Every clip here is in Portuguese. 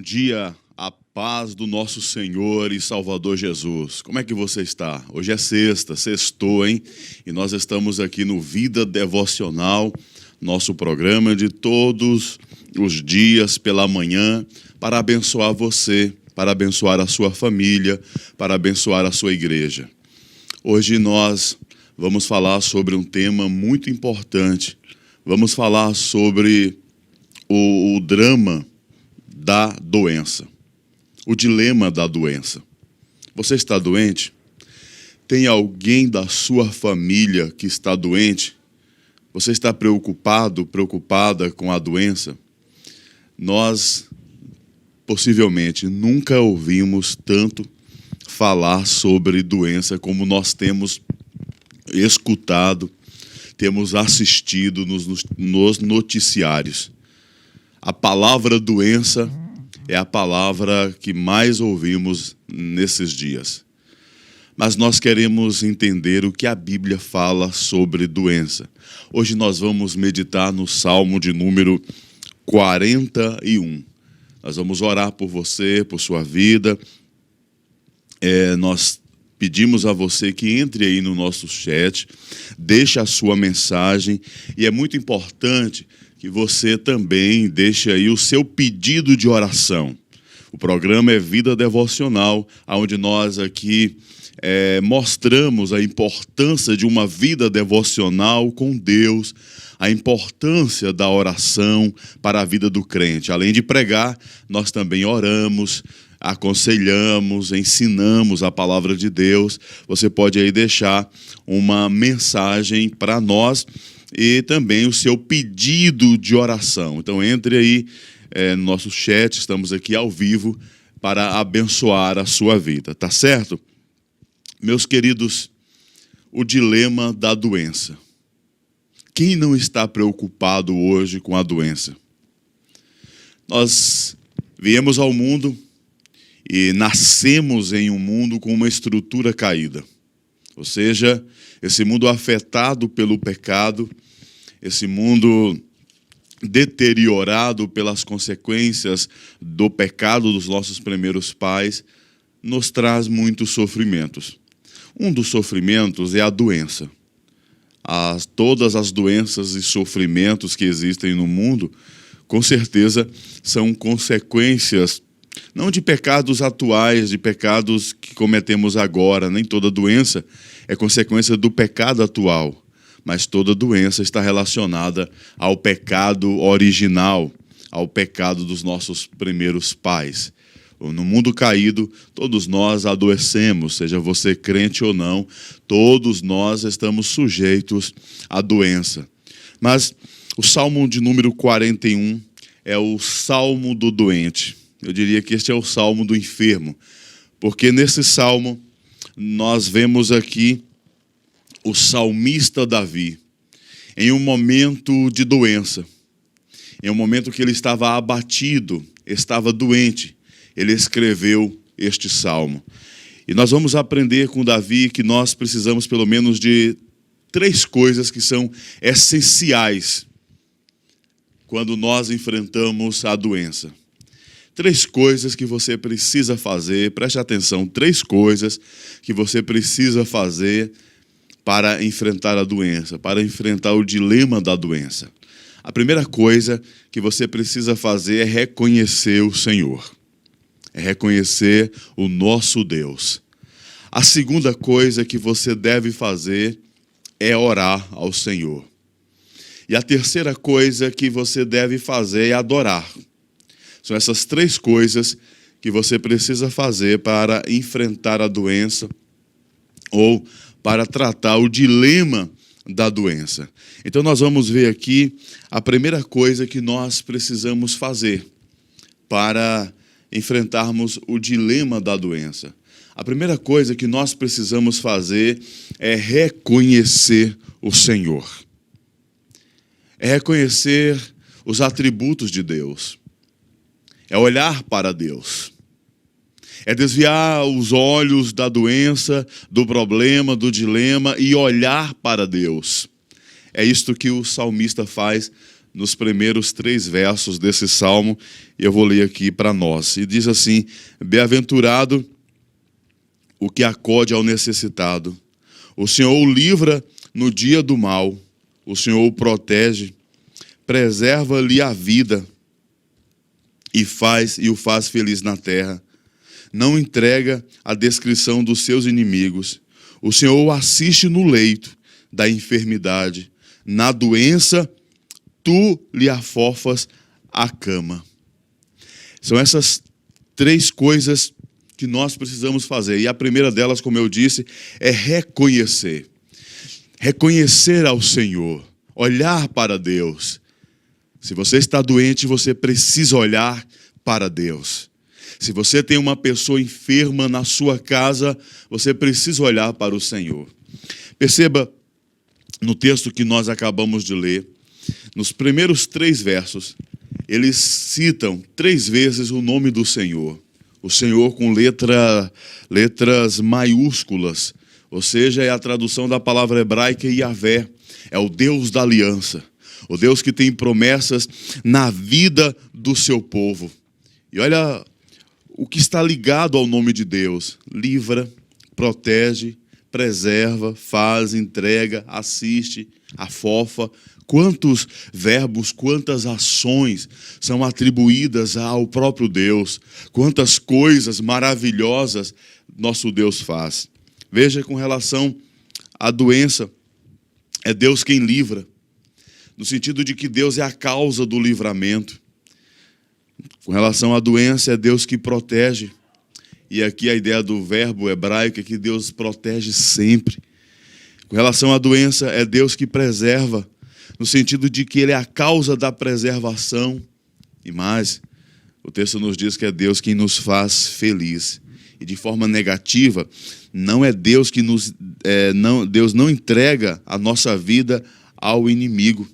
dia, a paz do nosso Senhor e Salvador Jesus. Como é que você está? Hoje é sexta, sextou, hein? E nós estamos aqui no Vida Devocional, nosso programa de todos os dias pela manhã, para abençoar você, para abençoar a sua família, para abençoar a sua igreja. Hoje nós vamos falar sobre um tema muito importante. Vamos falar sobre o drama da doença, o dilema da doença. Você está doente? Tem alguém da sua família que está doente? Você está preocupado, preocupada com a doença? Nós, possivelmente, nunca ouvimos tanto falar sobre doença como nós temos escutado, temos assistido nos noticiários. A palavra doença é a palavra que mais ouvimos nesses dias. Mas nós queremos entender o que a Bíblia fala sobre doença. Hoje nós vamos meditar no Salmo de número 41. Nós vamos orar por você, por sua vida. Nós pedimos a você que entre aí no nosso chat, deixe a sua mensagem, e é muito importante que você também deixe aí o seu pedido de oração. O programa é Vida Devocional, onde nós aqui mostramos a importância de uma vida devocional com Deus, a importância da oração para a vida do crente. Além de pregar, nós também oramos, aconselhamos, ensinamos a palavra de Deus. Você pode aí deixar uma mensagem para nós e também o seu pedido de oração. Então entre aí no nosso chat, estamos aqui ao vivo para abençoar a sua vida, tá certo? Meus queridos, o dilema da doença. Quem não está preocupado hoje com a doença? Nós viemos ao mundo e nascemos em um mundo com uma estrutura caída. Ou seja, esse mundo afetado pelo pecado, esse mundo deteriorado pelas consequências do pecado dos nossos primeiros pais, nos traz muitos sofrimentos. Um dos sofrimentos é a doença. Todas as doenças e sofrimentos que existem no mundo, com certeza, são consequências não de pecados atuais, de pecados que cometemos agora. Nem toda doença é consequência do pecado atual, mas toda doença está relacionada ao pecado original, ao pecado dos nossos primeiros pais. No mundo caído, todos nós adoecemos, seja você crente ou não, todos nós estamos sujeitos à doença. Mas o Salmo de número 41 é o Salmo do doente. Eu diria que este é o Salmo do enfermo, porque nesse Salmo nós vemos aqui o salmista Davi, em um momento de doença, em um momento que ele estava abatido, estava doente, ele escreveu este Salmo. E nós vamos aprender com Davi que nós precisamos pelo menos de 3 coisas que são essenciais quando nós enfrentamos a doença. 3 coisas que você precisa fazer, preste atenção, 3 coisas que você precisa fazer para enfrentar a doença, para enfrentar o dilema da doença. A primeira coisa que você precisa fazer é reconhecer o Senhor, é reconhecer o nosso Deus. A segunda coisa que você deve fazer é orar ao Senhor. E a terceira coisa que você deve fazer é adorar. São essas 3 coisas que você precisa fazer para enfrentar a doença ou para tratar o dilema da doença. Então nós vamos ver aqui a primeira coisa que nós precisamos fazer para enfrentarmos o dilema da doença. A primeira coisa que nós precisamos fazer é reconhecer o Senhor. É reconhecer os atributos de Deus. É olhar para Deus. É desviar os olhos da doença, do problema, do dilema e olhar para Deus. É isto que o salmista faz nos primeiros 3 versos desse salmo, e eu vou ler aqui para nós. E diz assim: bem-aventurado o que acode ao necessitado. O Senhor o livra no dia do mal. O Senhor o protege, preserva-lhe a vida e o faz feliz na terra. Não entrega a descrição dos seus inimigos. O Senhor o assiste no leito da enfermidade. Na doença, tu lhe afofas a cama. São essas 3 coisas que nós precisamos fazer. E a primeira delas, como eu disse, é reconhecer. Reconhecer ao Senhor. Olhar para Deus. Se você está doente, você precisa olhar para Deus. Se você tem uma pessoa enferma na sua casa, você precisa olhar para o Senhor. Perceba, no texto que nós acabamos de ler, nos primeiros 3 versos, eles citam 3 vezes o nome do Senhor. O Senhor com letras maiúsculas, ou seja, é a tradução da palavra hebraica Yahvé, é o Deus da aliança, o Deus que tem promessas na vida do seu povo. E olha o que está ligado ao nome de Deus: livra, protege, preserva, faz, entrega, assiste, afofa. Quantos verbos, quantas ações são atribuídas ao próprio Deus. Quantas coisas maravilhosas nosso Deus faz. Veja, com relação à doença, é Deus quem livra, no sentido de que Deus é a causa do livramento. Com relação à doença, é Deus que protege. E aqui a ideia do verbo hebraico é que Deus protege sempre. Com relação à doença, é Deus que preserva, no sentido de que Ele é a causa da preservação. E mais, o texto nos diz que é Deus quem nos faz feliz. E de forma negativa, não é Deus que Deus não entrega a nossa vida ao inimigo.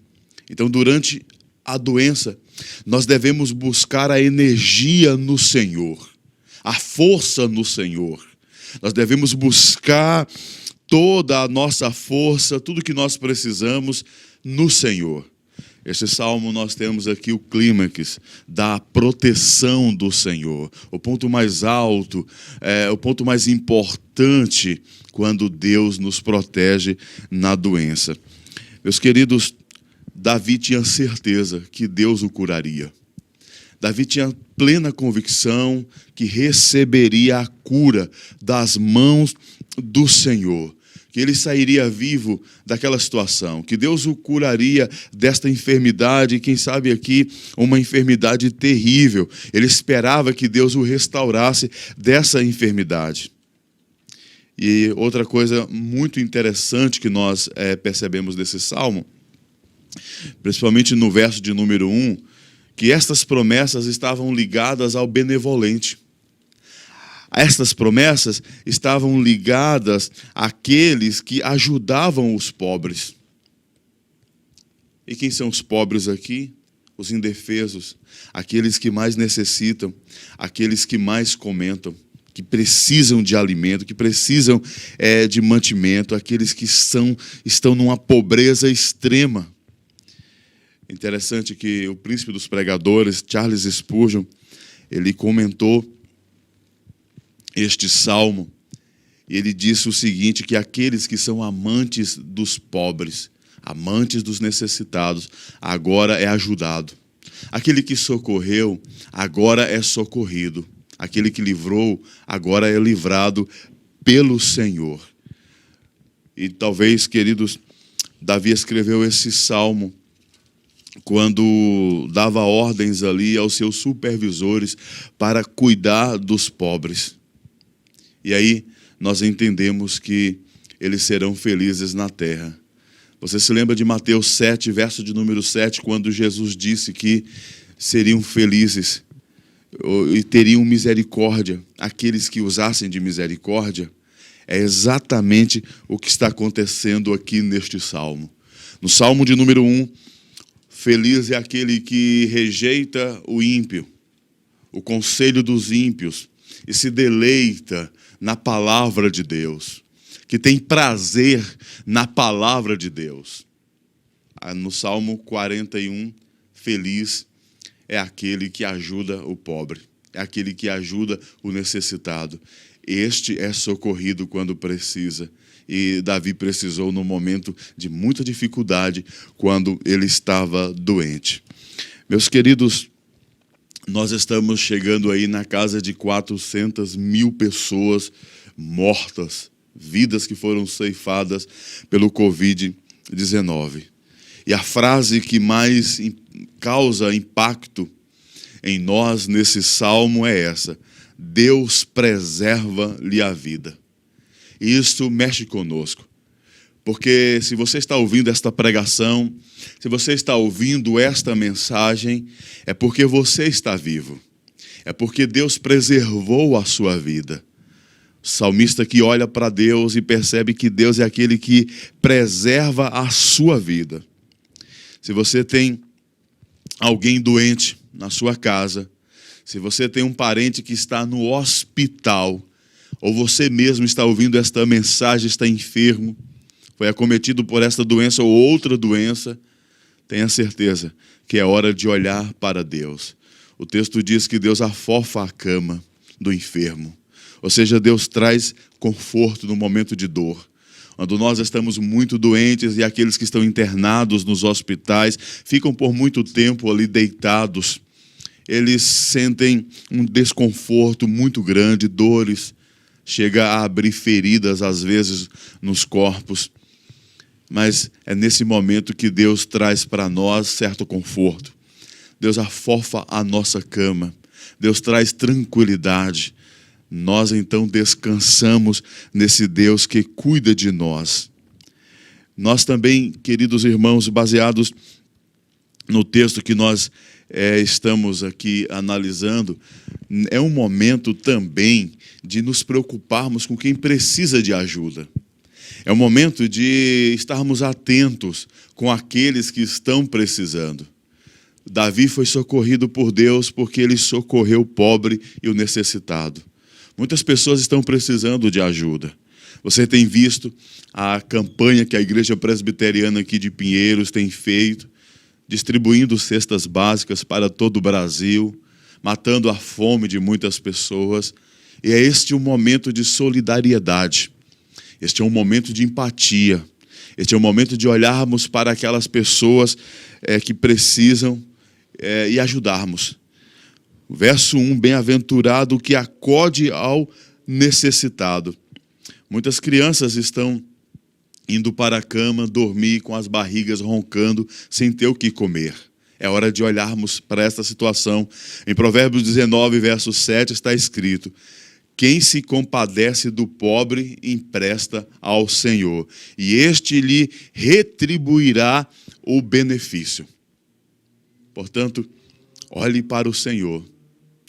Então, durante a doença, nós devemos buscar a energia no Senhor, a força no Senhor. Nós devemos buscar toda a nossa força, tudo que nós precisamos no Senhor. Este salmo nós temos aqui o clímax da proteção do Senhor. O ponto mais alto, o ponto mais importante quando Deus nos protege na doença. Meus queridos, Davi tinha certeza que Deus o curaria. Davi tinha plena convicção que receberia a cura das mãos do Senhor, que ele sairia vivo daquela situação, que Deus o curaria desta enfermidade, quem sabe aqui uma enfermidade terrível. Ele esperava que Deus o restaurasse dessa enfermidade. E outra coisa muito interessante que nós percebemos desse salmo, principalmente no verso de número 1, que estas promessas estavam ligadas ao benevolente. Estas promessas estavam ligadas àqueles que ajudavam os pobres. E quem são os pobres aqui? Os indefesos, aqueles que mais necessitam, aqueles que mais comentam, que precisam de alimento, que precisam de mantimento, aqueles que estão numa pobreza extrema. Interessante que o príncipe dos pregadores, Charles Spurgeon, ele comentou este salmo, e ele disse o seguinte, que aqueles que são amantes dos pobres, amantes dos necessitados, agora é ajudado. Aquele que socorreu, agora é socorrido. Aquele que livrou, agora é livrado pelo Senhor. E talvez, queridos, Davi escreveu esse salmo quando dava ordens ali aos seus supervisores para cuidar dos pobres. E aí nós entendemos que eles serão felizes na terra. Você se lembra de Mateus 7, verso de número 7, quando Jesus disse que seriam felizes e teriam misericórdia, aqueles que usassem de misericórdia? É exatamente o que está acontecendo aqui neste salmo. No salmo de número 1, feliz é aquele que rejeita o ímpio, o conselho dos ímpios, e se deleita na palavra de Deus, que tem prazer na palavra de Deus. No Salmo 41, feliz é aquele que ajuda o pobre, é aquele que ajuda o necessitado. Este é socorrido quando precisa. E Davi precisou no momento de muita dificuldade, quando ele estava doente. Meus queridos, nós estamos chegando aí na casa de 400 mil pessoas mortas, vidas que foram ceifadas pelo Covid-19. E a frase que mais causa impacto em nós nesse salmo é essa: Deus preserva-lhe a vida. E isso mexe conosco, porque se você está ouvindo esta pregação, se você está ouvindo esta mensagem, é porque você está vivo, é porque Deus preservou a sua vida. O salmista que olha para Deus e percebe que Deus é aquele que preserva a sua vida. Se você tem alguém doente na sua casa, se você tem um parente que está no hospital, ou você mesmo está ouvindo esta mensagem, está enfermo, foi acometido por esta doença ou outra doença, tenha certeza que é hora de olhar para Deus. O texto diz que Deus afofa a cama do enfermo, ou seja, Deus traz conforto no momento de dor. Quando nós estamos muito doentes e aqueles que estão internados nos hospitais ficam por muito tempo ali deitados, eles sentem um desconforto muito grande, dores, chega a abrir feridas às vezes nos corpos. Mas é nesse momento que Deus traz para nós certo conforto. Deus afofa a nossa cama, Deus traz tranquilidade. Nós então descansamos nesse Deus que cuida de nós. Nós também, queridos irmãos, baseados no texto que nós estamos aqui analisando, é um momento também de nos preocuparmos com quem precisa de ajuda. É um momento de estarmos atentos com aqueles que estão precisando. Davi foi socorrido por Deus porque ele socorreu o pobre e o necessitado. Muitas pessoas estão precisando de ajuda. Você tem visto a campanha que a Igreja Presbiteriana aqui de Pinheiros tem feito, distribuindo cestas básicas para todo o Brasil, matando a fome de muitas pessoas. E é este um momento de solidariedade. Este é um momento de empatia. Este é um momento de olharmos para aquelas pessoas que precisam e ajudarmos. O verso 1, bem-aventurado que acode ao necessitado. Muitas crianças estão indo para a cama, dormir com as barrigas roncando, sem ter o que comer. É hora de olharmos para esta situação. Em Provérbios 19, verso 7, está escrito: quem se compadece do pobre empresta ao Senhor, e este lhe retribuirá o benefício. Portanto, olhe para o Senhor,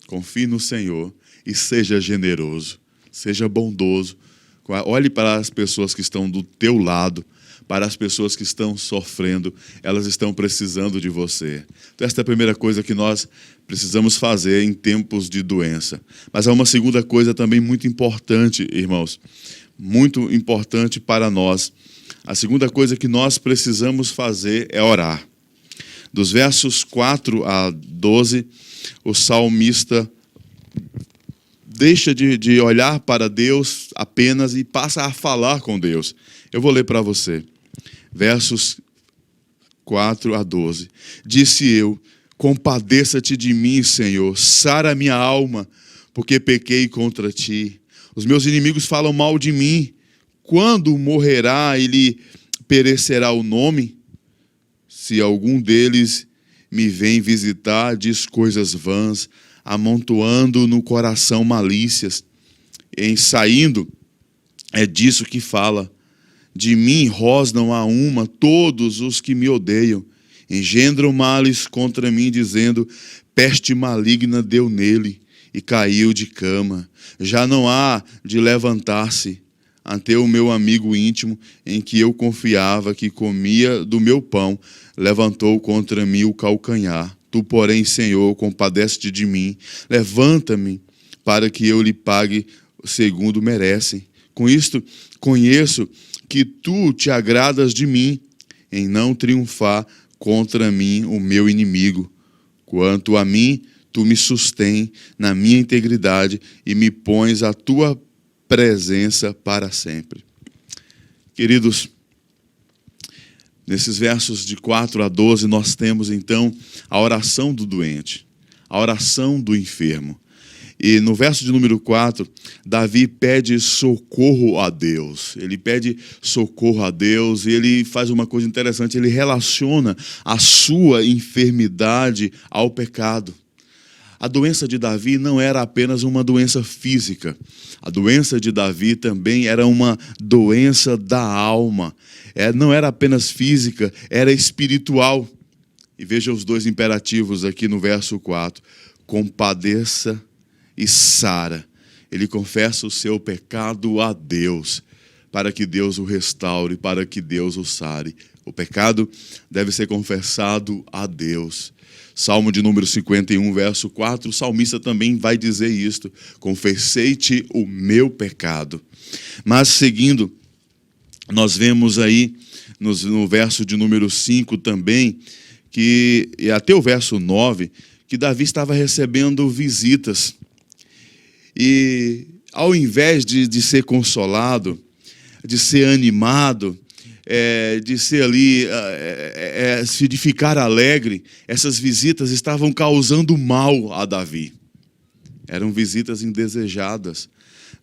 confie no Senhor e seja generoso, seja bondoso. Olhe para as pessoas que estão do teu lado, para as pessoas que estão sofrendo, elas estão precisando de você. Então, esta é a primeira coisa que nós precisamos fazer em tempos de doença. Mas há uma segunda coisa também muito importante, irmãos, muito importante para nós. A segunda coisa que nós precisamos fazer é orar. Dos versos 4 a 12, o salmista deixa de olhar para Deus apenas e passa a falar com Deus. Eu vou ler para você. Versos 4 a 12. Disse eu: compadeça-te de mim, Senhor, sara minha alma, porque pequei contra ti. Os meus inimigos falam mal de mim. Quando morrerá e lhe perecerá o nome? Se algum deles me vem visitar, diz coisas vãs, amontoando no coração malícias. Em saindo, é disso que fala. De mim rosnam a uma todos os que me odeiam. Engendram males contra mim, dizendo: peste maligna deu nele, e caiu de cama. Já não há de levantar-se. Ante o meu amigo íntimo, em que eu confiava, que comia do meu pão, levantou contra mim o calcanhar. Tu, porém, Senhor, compadece-te de mim. Levanta-me, para que eu lhe pague segundo merecem. Com isto, conheço que tu te agradas de mim, em não triunfar contra mim o meu inimigo. Quanto a mim, tu me sustém na minha integridade e me pões à tua presença para sempre. Queridos, nesses versos de 4 a 12, nós temos então a oração do doente, a oração do enfermo. E no verso de número 4, Davi pede socorro a Deus. Ele pede socorro a Deus e ele faz uma coisa interessante, ele relaciona a sua enfermidade ao pecado. A doença de Davi não era apenas uma doença física. A doença de Davi também era uma doença da alma. Não era apenas física, era espiritual. E veja os dois imperativos aqui no verso 4. Compadeça e sara. Ele confessa o seu pecado a Deus, para que Deus o restaure, para que Deus o sare. O pecado deve ser confessado a Deus. Salmo de número 51, verso 4, o salmista também vai dizer isto: confessei-te o meu pecado. Mas seguindo, nós vemos aí no verso de número 5 também, e até o verso 9, que Davi estava recebendo visitas. E ao invés de ser consolado, de ser animado, de ser ali, de ficar alegre, essas visitas estavam causando mal a Davi. Eram visitas indesejadas.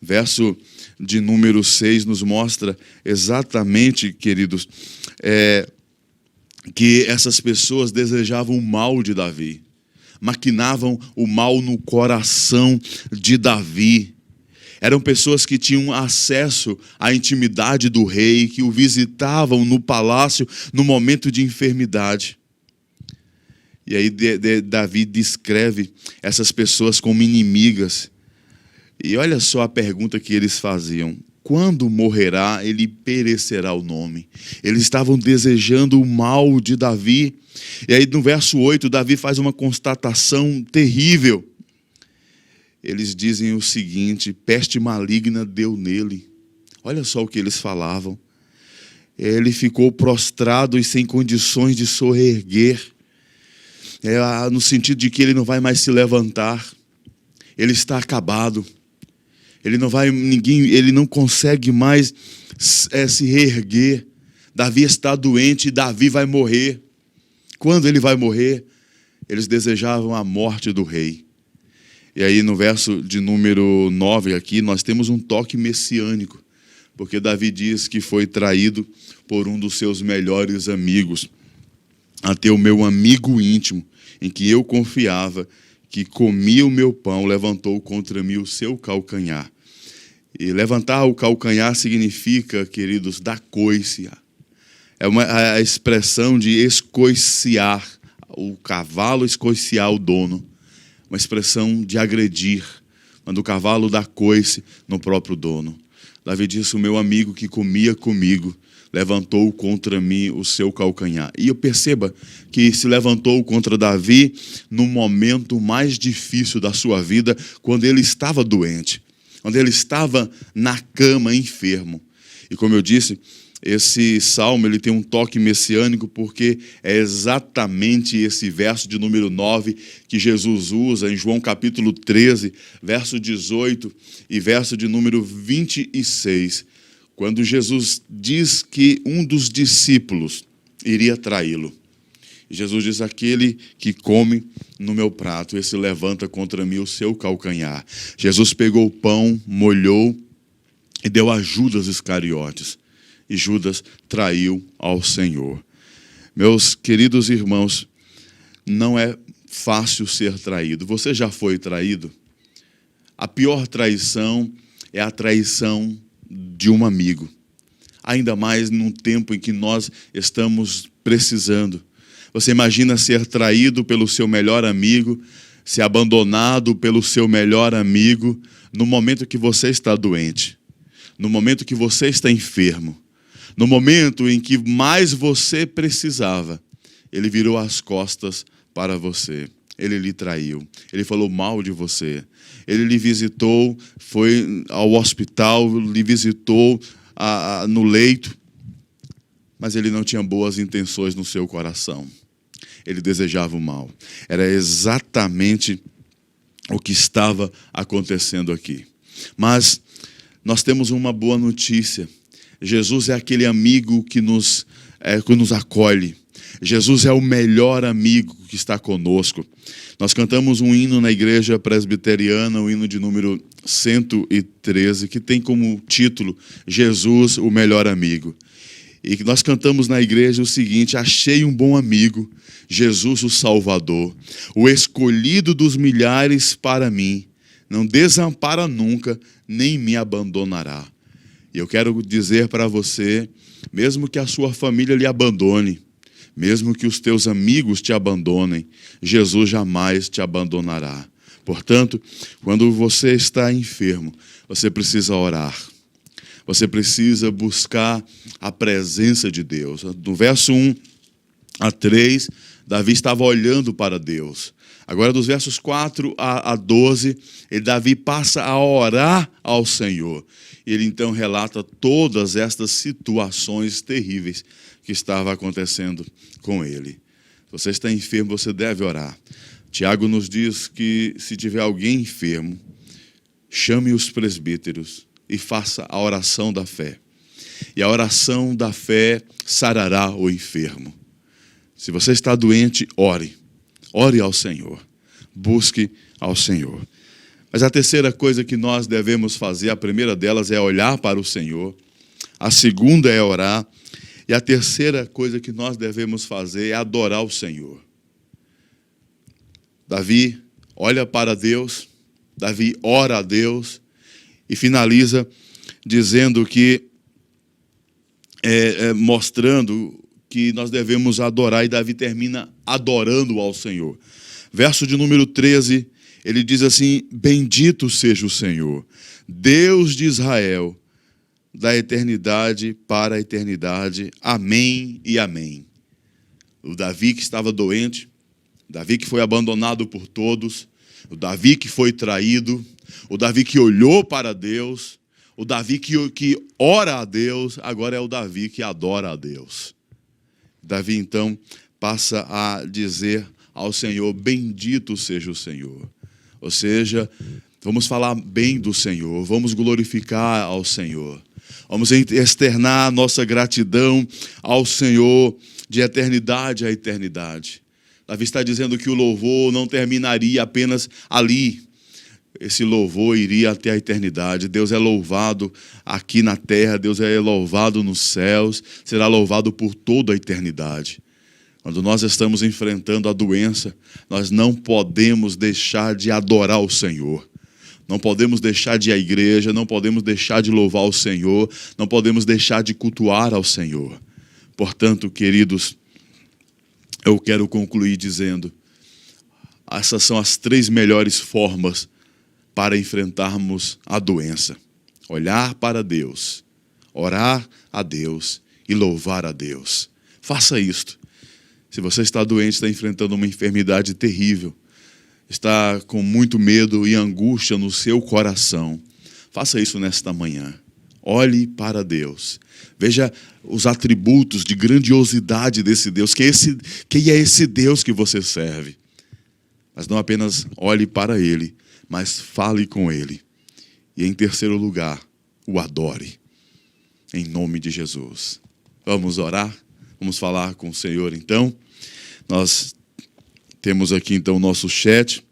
Verso de número 6 nos mostra exatamente, queridos, que essas pessoas desejavam o mal de Davi. Maquinavam o mal no coração de Davi. Eram pessoas que tinham acesso à intimidade do rei, que o visitavam no palácio no momento de enfermidade. E aí Davi descreve essas pessoas como inimigas. E olha só a pergunta que eles faziam: quando morrerá, ele perecerá o nome. Eles estavam desejando o mal de Davi. E aí no verso 8, Davi faz uma constatação terrível. Eles dizem o seguinte: peste maligna deu nele. Olha só o que eles falavam. Ele ficou prostrado e sem condições de soerguer. No sentido de que ele não vai mais se levantar. Ele está acabado. Ele não consegue mais se reerguer. Davi está doente e Davi vai morrer. Quando ele vai morrer? Eles desejavam a morte do rei. E aí no verso de número 9 aqui, nós temos um toque messiânico. Porque Davi diz que foi traído por um dos seus melhores amigos. Até o meu amigo íntimo, em que eu confiava, que comia o meu pão, levantou contra mim o seu calcanhar. E levantar o calcanhar significa, queridos, dar coice. É a expressão de escoiciar, o cavalo escoiciar o dono. Uma expressão de agredir, quando o cavalo dá coice no próprio dono. Davi disse: o meu amigo que comia comigo levantou contra mim o seu calcanhar. E eu perceba que se levantou contra Davi no momento mais difícil da sua vida, quando ele estava doente, quando ele estava na cama, enfermo. E como eu disse, esse salmo ele tem um toque messiânico, porque é exatamente esse verso de número 9 que Jesus usa em João capítulo 13, verso 18 e verso de número 26, quando Jesus diz que um dos discípulos iria traí-lo. Jesus diz: aquele que come no meu prato, esse levanta contra mim o seu calcanhar. Jesus pegou o pão, molhou e deu a Judas Iscariotes. E Judas traiu ao Senhor. Meus queridos irmãos, não é fácil ser traído. Você já foi traído? A pior traição é a traição de um amigo. Ainda mais num tempo em que nós estamos precisando. Você imagina ser traído pelo seu melhor amigo, ser abandonado pelo seu melhor amigo, no momento que você está doente, no momento que você está enfermo, no momento em que mais você precisava. Ele virou as costas para você. Ele lhe traiu. Ele falou mal de você. Ele lhe visitou, foi ao hospital, lhe visitou no leito, mas ele não tinha boas intenções no seu coração. ele desejava o mal. Era exatamente o que estava acontecendo aqui. Mas nós temos uma boa notícia. Jesus é aquele amigo que nos acolhe. Jesus é o melhor amigo que está conosco. Nós cantamos um hino na igreja presbiteriana, o hino de número 113, que tem como título Jesus, o melhor amigo. E nós cantamos na igreja o seguinte: achei um bom amigo, Jesus o Salvador, o escolhido dos milhares para mim, não desampara nunca, nem me abandonará. E eu quero dizer para você, mesmo que a sua família lhe abandone, mesmo que os teus amigos te abandonem, Jesus jamais te abandonará. Portanto, quando você está enfermo, você precisa orar. Você precisa buscar a presença de Deus. No verso 1 a 3, Davi estava olhando para Deus. Agora, dos versos 4 a 12, Davi passa a orar ao Senhor. Ele então relata todas estas situações terríveis que estava acontecendo com ele. Se você está enfermo, você deve orar. Tiago nos diz que se tiver alguém enfermo, chame os presbíteros e faça a oração da fé. E a oração da fé sarará o enfermo. Se você está doente, ore. Ore ao Senhor. Busque ao Senhor. Mas a terceira coisa que nós devemos fazer, a primeira delas é olhar para o Senhor. A segunda é orar. E a terceira coisa que nós devemos fazer é adorar o Senhor. Davi olha para Deus, Davi ora a Deus e finaliza dizendo que, mostrando que nós devemos adorar, e Davi termina adorando ao Senhor. Verso de número 13, ele diz assim: bendito seja o Senhor, Deus de Israel, da eternidade para a eternidade. Amém e amém. O Davi que estava doente, o Davi que foi abandonado por todos, o Davi que foi traído, o Davi que olhou para Deus, o Davi que ora a Deus, agora é o Davi que adora a Deus. Davi então passa a dizer ao Senhor: bendito seja o Senhor. Ou seja, vamos falar bem do Senhor, vamos glorificar ao Senhor. Vamos externar nossa gratidão ao Senhor de eternidade a eternidade. Davi está dizendo que o louvor não terminaria apenas ali. Esse louvor iria até a eternidade. Deus é louvado aqui na terra, Deus é louvado nos céus, será louvado por toda a eternidade. Quando nós estamos enfrentando a doença, nós não podemos deixar de adorar o Senhor. Não podemos deixar de ir à igreja, não podemos deixar de louvar o Senhor, não podemos deixar de cultuar ao Senhor. Portanto, queridos, eu quero concluir dizendo: essas são as 3 melhores formas para enfrentarmos a doença: olhar para Deus, orar a Deus e louvar a Deus. Faça isto. Se você está doente, está enfrentando uma enfermidade terrível, está com muito medo e angústia no seu coração, faça isso nesta manhã. Olhe para Deus. Veja os atributos de grandiosidade desse Deus. Quem é esse Deus que você serve? Mas não apenas olhe para Ele, mas fale com Ele. E em terceiro lugar, o adore. Em nome de Jesus. Vamos orar? Vamos falar com o Senhor então. Nós temos aqui então o nosso chat.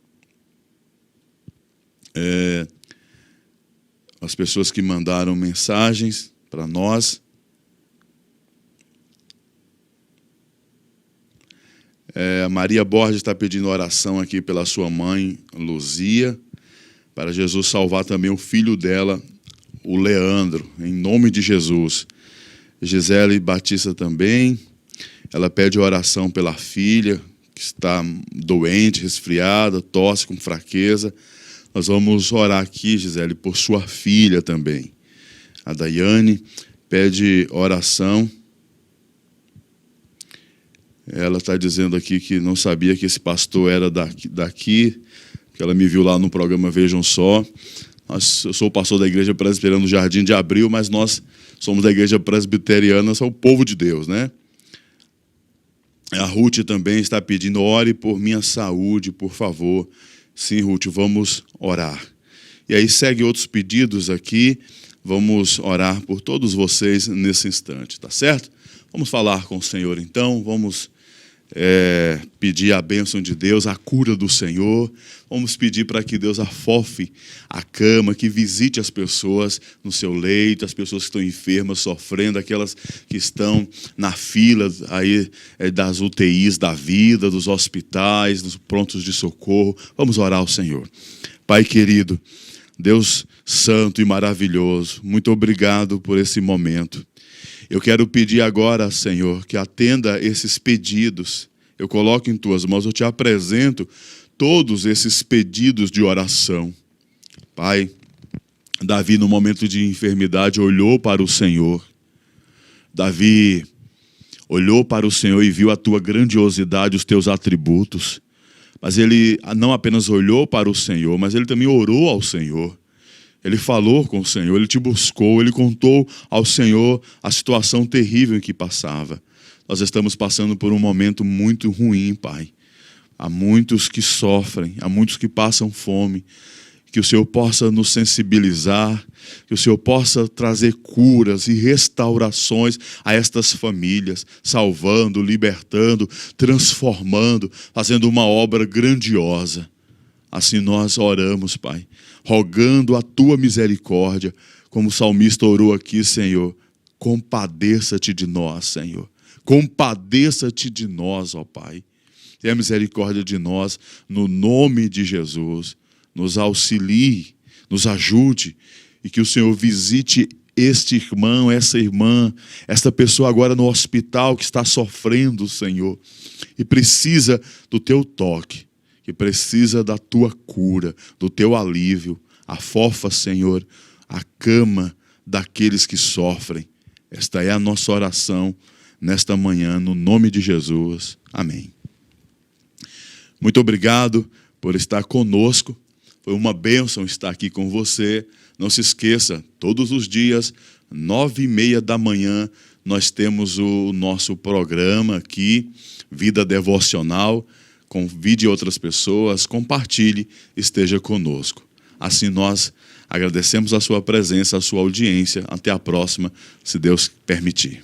As pessoas que mandaram mensagens para nós. A Maria Borges está pedindo oração aqui pela sua mãe, Luzia, para Jesus salvar também o filho dela, o Leandro, em nome de Jesus. Gisele Batista também, ela pede oração pela filha, que está doente, resfriada, tosse, com fraqueza. Nós vamos orar aqui, Gisele, por sua filha também. A Daiane pede oração. Ela está dizendo aqui que não sabia que esse pastor era daqui, que ela me viu lá no programa Vejam Só. Eu sou o pastor da Igreja Presbiteriana do Jardim de Abril, mas nós somos da Igreja Presbiteriana, sou o povo de Deus, né? A Ruth também está pedindo, ore por minha saúde, por favor. Sim, Ruth, vamos orar. E aí segue outros pedidos aqui. Vamos orar por todos vocês nesse instante, tá certo? Vamos falar com o Senhor então, vamos pedir a bênção de Deus, a cura do Senhor. Vamos pedir para que Deus afofe a cama, que visite as pessoas no seu leito, as pessoas que estão enfermas, sofrendo, aquelas que estão na fila aí, das UTIs da vida, dos hospitais, dos prontos de socorro. Vamos orar ao Senhor. Pai querido, Deus santo e maravilhoso, muito obrigado por esse momento. Eu quero pedir agora, Senhor, que atenda esses pedidos. Eu coloco em tuas mãos, eu te apresento todos esses pedidos de oração. Pai, Davi, no momento de enfermidade, olhou para o Senhor. Davi olhou para o Senhor e viu a tua grandiosidade, os teus atributos. Mas ele não apenas olhou para o Senhor, mas ele também orou ao Senhor. Ele falou com o Senhor, ele te buscou, ele contou ao Senhor a situação terrível em que passava. Nós estamos passando por um momento muito ruim, Pai. Há muitos que sofrem, há muitos que passam fome. Que o Senhor possa nos sensibilizar, que o Senhor possa trazer curas e restaurações a estas famílias, salvando, libertando, transformando, fazendo uma obra grandiosa. Assim nós oramos, Pai, rogando a tua misericórdia, como o salmista orou aqui, Senhor. Compadeça-te de nós, Senhor. Compadeça-te de nós, ó Pai. Tenha misericórdia de nós, no nome de Jesus. Nos auxilie, nos ajude, e que o Senhor visite este irmão, essa irmã, esta pessoa agora no hospital que está sofrendo, Senhor, e precisa do teu toque, que precisa da tua cura, do teu alívio. Afofa, Senhor, a cama daqueles que sofrem. Esta é a nossa oração nesta manhã, no nome de Jesus. Amém. Muito obrigado por estar conosco. Foi uma bênção estar aqui com você. Não se esqueça, todos os dias, 9h30 da manhã, nós temos o nosso programa aqui, Vida Devocional. Convide outras pessoas, compartilhe, esteja conosco. Assim nós agradecemos a sua presença, a sua audiência. Até a próxima, se Deus permitir.